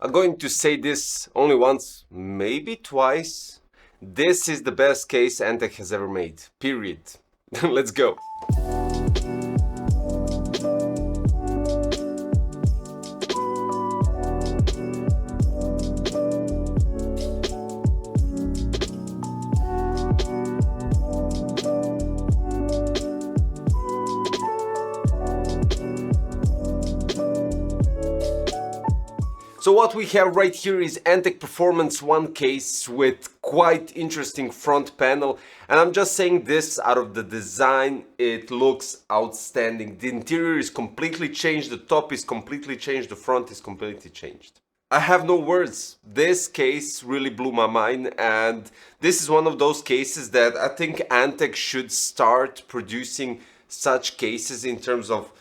I'm going to say this only once, maybe twice. This is the best case Antec has ever made. Period. Let's go. So what we have right here is Antec Performance 1 case with quite interesting front panel, and I'm just saying this out of the design, it looks outstanding. The interior is completely changed, the top is completely changed, the front is completely changed. I have no words. This case really blew my mind, and this is one of those cases that I think Antec should start producing such cases in terms of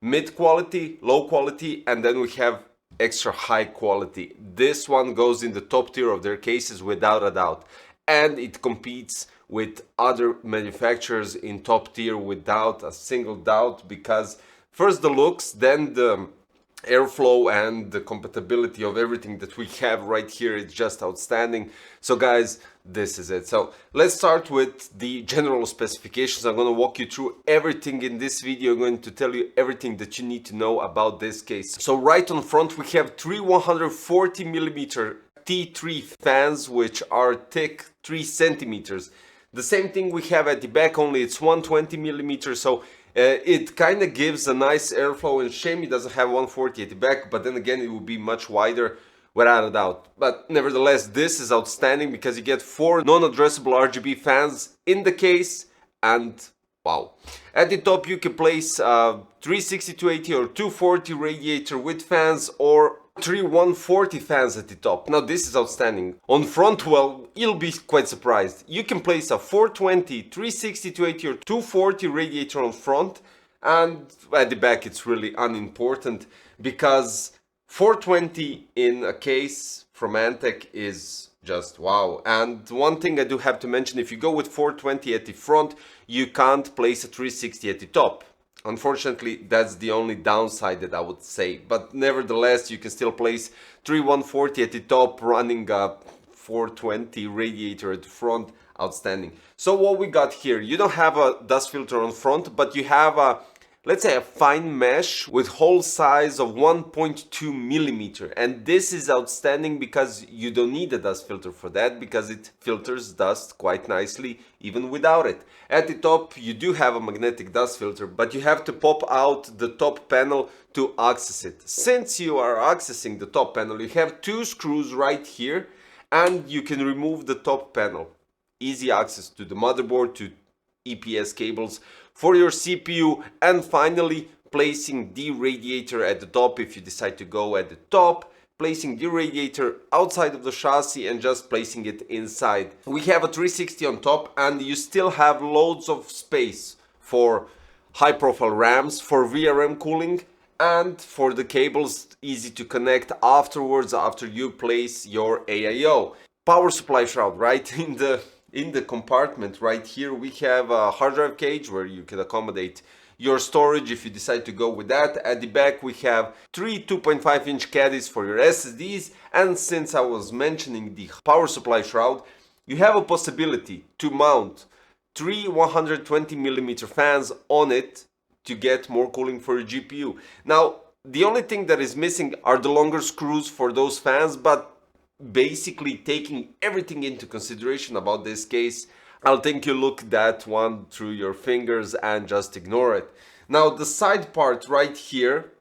mid quality, low quality, and then we have extra high quality. This one goes in the top tier of their cases without a doubt, and it competes with other manufacturers in top tier without a single doubt, because first the looks, then the airflow and the compatibility of everything that we have right here is just outstanding. So guys, this is it. So let's start with the general specifications. I'm going to walk you through everything in this video. I'm going to tell you everything that you need to know about this case. So right on front we have three 140mm T3 fans, which are thick 3 centimeters. The same thing we have at the back, only it's 120mm, so it kind of gives a nice airflow, and shame it doesn't have 140 at the back, but then again it will be much wider without a doubt. But nevertheless, this is outstanding because you get 4 non-addressable RGB fans in the case, and wow. At the top you can place 360 280 or 240 radiator with fans, or 3 140 fans at the top. Now this is outstanding. On front, well, you'll be quite surprised. You can place a 420, 360 280 or 240 radiator on front, and at the back it's really unimportant because 420 in a case from Antec is just wow. And one thing I do have to mention, if you go with 420 at the front, you can't place a 360 at the top. Unfortunately, that's the only downside that I would say, but nevertheless you can still place 3140 at the top running a 420 radiator at the front. Outstanding. So what we got here, you don't have a dust filter on front, but you have a, let's say, a fine mesh with hole size of 1.2 millimeter, and this is outstanding because you don't need a dust filter for that, because it filters dust quite nicely even without it. At the top you do have a magnetic dust filter, but you have to pop out the top panel to access it. Since you are accessing the top panel, you have 2 screws right here, and you can remove the top panel. Easy access to the motherboard, to EPS cables for your CPU, and finally placing the radiator at the top if you decide to go at the top, placing the radiator outside of the chassis and just placing it inside. We have a 360 on top, and you still have loads of space for high profile rams, for VRM cooling, and for the cables easy to connect afterwards after you place your AIO. Power supply shroud right in the compartment right here. We have a hard drive cage where you can accommodate your storage if you decide to go with that. At the back we have 3 2.5-inch caddies for your SSDs, and since I was mentioning the power supply shroud, you have a possibility to mount 3 120mm fans on it to get more cooling for your GPU. Now the only thing that is missing are the longer screws for those fans, but basically taking everything into consideration about this case, I'll think you look that one through your fingers and just ignore it. Now the side part right here,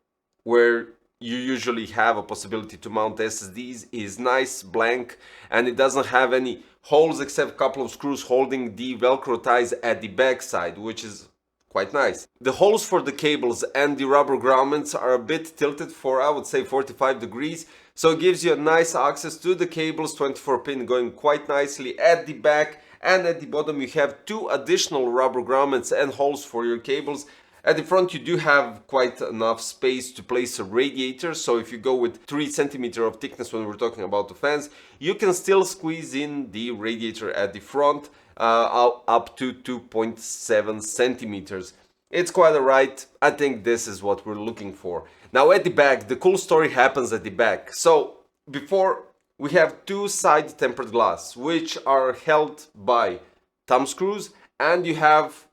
where you usually have a possibility to mount SSDs, is nice blank, and it doesn't have any holes except a couple of screws holding the velcro ties at the back side, which is quite nice. The holes for the cables and the rubber grommets are a bit tilted for, I would say, 45 degrees, so it gives you a nice access to the cables, 24 pin going quite nicely at the back, and at the bottom you have 2 additional rubber grommets and holes for your cables. At the front you do have quite enough space to place a radiator, so if you go with 3 centimeter of thickness when we're talking about the fans, you can still squeeze in the radiator at the front up to 2.7 centimeters. It's quite alright. I think this is what we're looking for. Now at the back, the cool story happens at the back. So before we have two side tempered glass which are held by thumb screws, and you have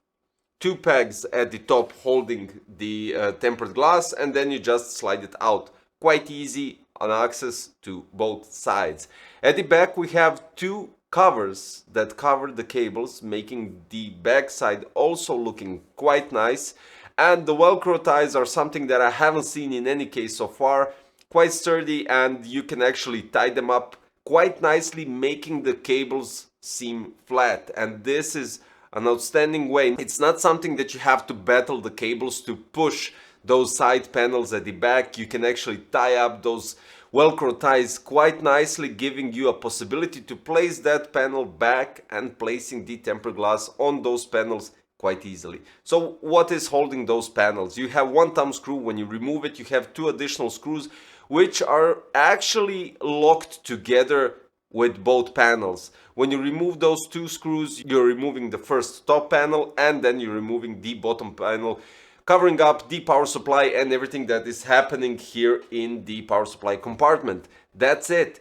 two pegs at the top holding the tempered glass, and then you just slide it out. Quite easy on access to both sides. At the back we have two covers that cover the cables, making the back side also looking quite nice. And the Velcro ties are something that I haven't seen in any case so far. Quite sturdy, and you can actually tie them up quite nicely, making the cables seem flat. And this is an outstanding way. It's not something that you have to battle the cables to push those side panels at the back. You can actually tie up those Velcro ties quite nicely, giving you a possibility to place that panel back and placing the tempered glass on those panels quite easily. So what is holding those panels? You have one thumb screw. When you remove it, you have two additional screws which are actually locked together with both panels. When you remove those two screws, you're removing the first top panel, and then you're removing the bottom panel, covering up the power supply and everything that is happening here in the power supply compartment. That's it.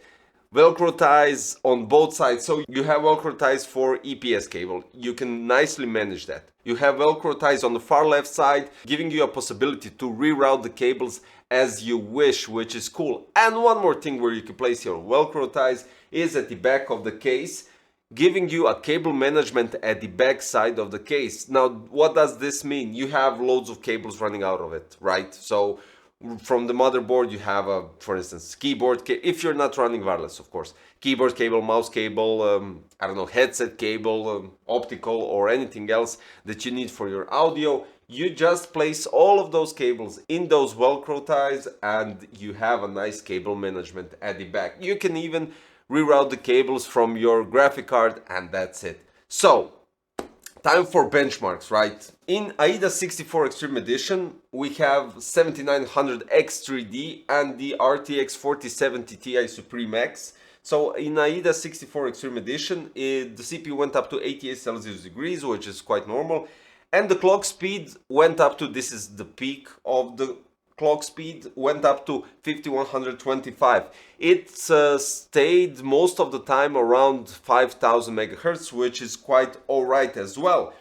Velcro ties on both sides. So you have Velcro ties for EPS cable. You can nicely manage that. You have Velcro ties on the far left side, giving you a possibility to reroute the cables as you wish, which is cool. And one more thing where you can place your Velcro ties is at the back of the case, giving you a cable management at the back side of the case. Now, what does this mean? You have loads of cables running out of it, right? So from the motherboard, you have a, for instance, keyboard, if you're not running wireless, of course, keyboard cable, mouse cable, I don't know, headset cable, optical, or anything else that you need for your audio. You just place all of those cables in those Velcro ties, and you have a nice cable management at the back. You can even reroute the cables from your graphic card, and that's it. So, time for benchmarks, right? In AIDA 64 Extreme Edition, we have 7900X3D and the RTX 4070 Ti Supreme X. So in AIDA 64 Extreme Edition, the CPU went up to 88 Celsius degrees, which is quite normal. And the clock speed went up to, this is the peak of the clock speed, went up to 5125. It stayed most of the time around 5000 megahertz, which is quite alright as well.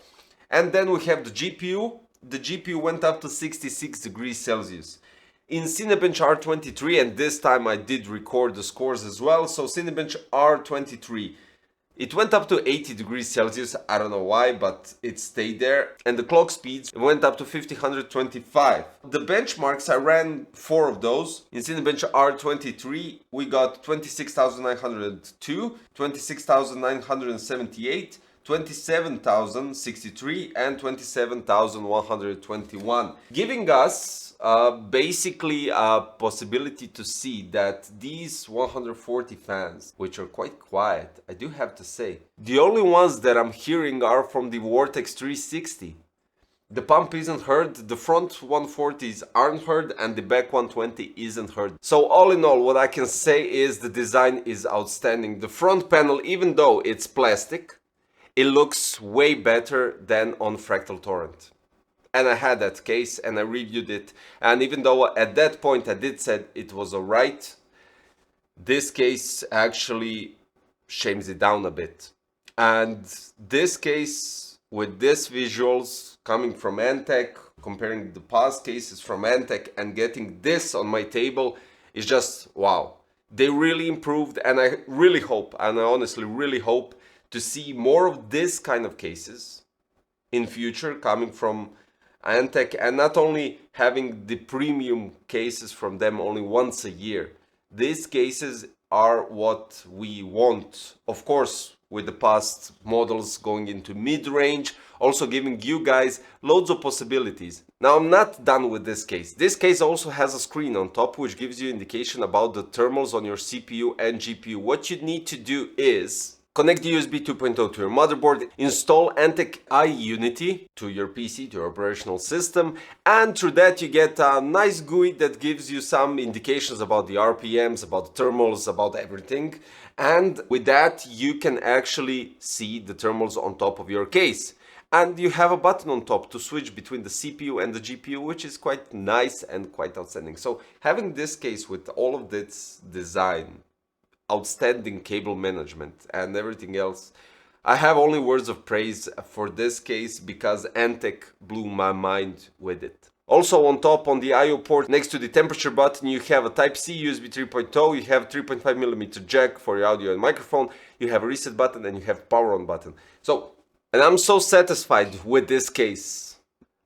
And then we have the GPU. The GPU went up to 66 degrees Celsius. In Cinebench R23, and this time I did record the scores as well, so Cinebench R23, it went up to 80 degrees Celsius, I don't know why, but it stayed there. And the clock speeds went up to 5025. The benchmarks, I ran 4 of those. In Cinebench R23, we got 26,902, 26,978, 27,063 and 27,121, giving us basically a possibility to see that these 140 fans, which are quite quiet, I do have to say, the only ones that I'm hearing are from the Vortex 360. The pump isn't heard, the front 140s aren't heard, and the back 120 isn't heard. So all in all, what I can say is the design is outstanding. The front panel, even though it's plastic, it looks way better than on Fractal Torrent. And I had that case and I reviewed it, and even though at that point I did said it was alright, this case actually shames it down a bit. And this case with this visuals coming from Antec, comparing the past cases from Antec and getting this on my table is just wow. They really improved, and I really hope, and I honestly really hope to see more of this kind of cases in future coming from Antec, and not only having the premium cases from them only once a year. These cases are what we want, of course, with the past models going into mid-range, also giving you guys loads of possibilities. Now I'm not done with this case. This case also has a screen on top which gives you indication about the thermals on your CPU and GPU. What you need to do is connect the USB 2.0 to your motherboard, install Antec I Unity to your PC, to your operational system, and through that you get a nice GUI that gives you some indications about the RPMs, about the thermals, about everything. And with that you can actually see the thermals on top of your case. And you have a button on top to switch between the CPU and the GPU, which is quite nice and quite outstanding. So having this case with all of this design, outstanding cable management and everything else, I have only words of praise for this case because Antec blew my mind with it. Also on top, on the I/O port next to the temperature button, you have a Type-C USB 3.0, you have 3.5mm jack for your audio and microphone, you have a reset button, and you have power on button. And I'm so satisfied with this case.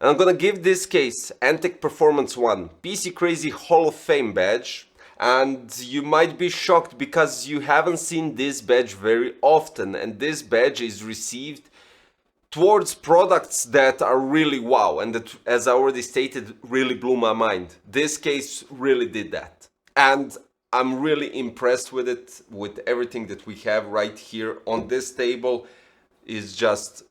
And I'm gonna give this case Antec Performance 1 PC Crazy Hall of Fame badge. And you might be shocked because you haven't seen this badge very often, and this badge is received towards products that are really wow, and that, as I already stated, really blew my mind. This case really did that. And I'm really impressed with it, with everything that we have right here on this table is just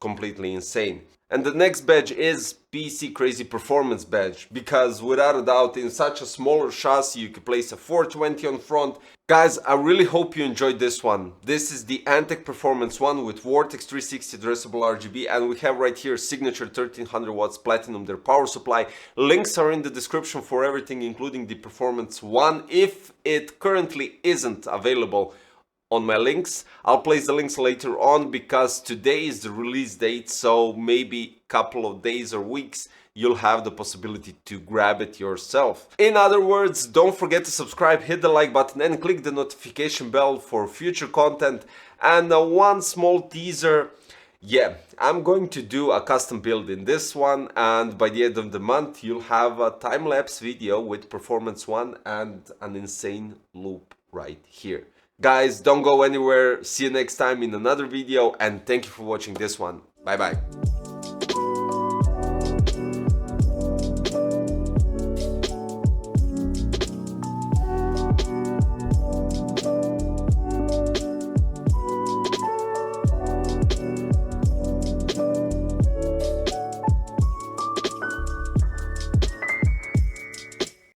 completely insane. And the next badge is PC Crazy Performance badge, because without a doubt, in such a smaller chassis you could place a 420 on front. Guys, I really hope you enjoyed this one. This is the Antec Performance 1 with Vortex 360 addressable RGB, and we have right here signature 1300 watts platinum, their power supply. Links are in the description for everything, including the Performance 1, if it currently isn't available on my links. I'll place the links later on because today is the release date, so maybe a couple of days or weeks you'll have the possibility to grab it yourself. In other words, don't forget to subscribe, hit the like button and click the notification bell for future content. And one small teaser, yeah, I'm going to do a custom build in this one, and by the end of the month you'll have a time-lapse video with Performance 1 and an insane loop right here. Guys, don't go anywhere. See you next time in another video, and thank you for watching this one. Bye bye.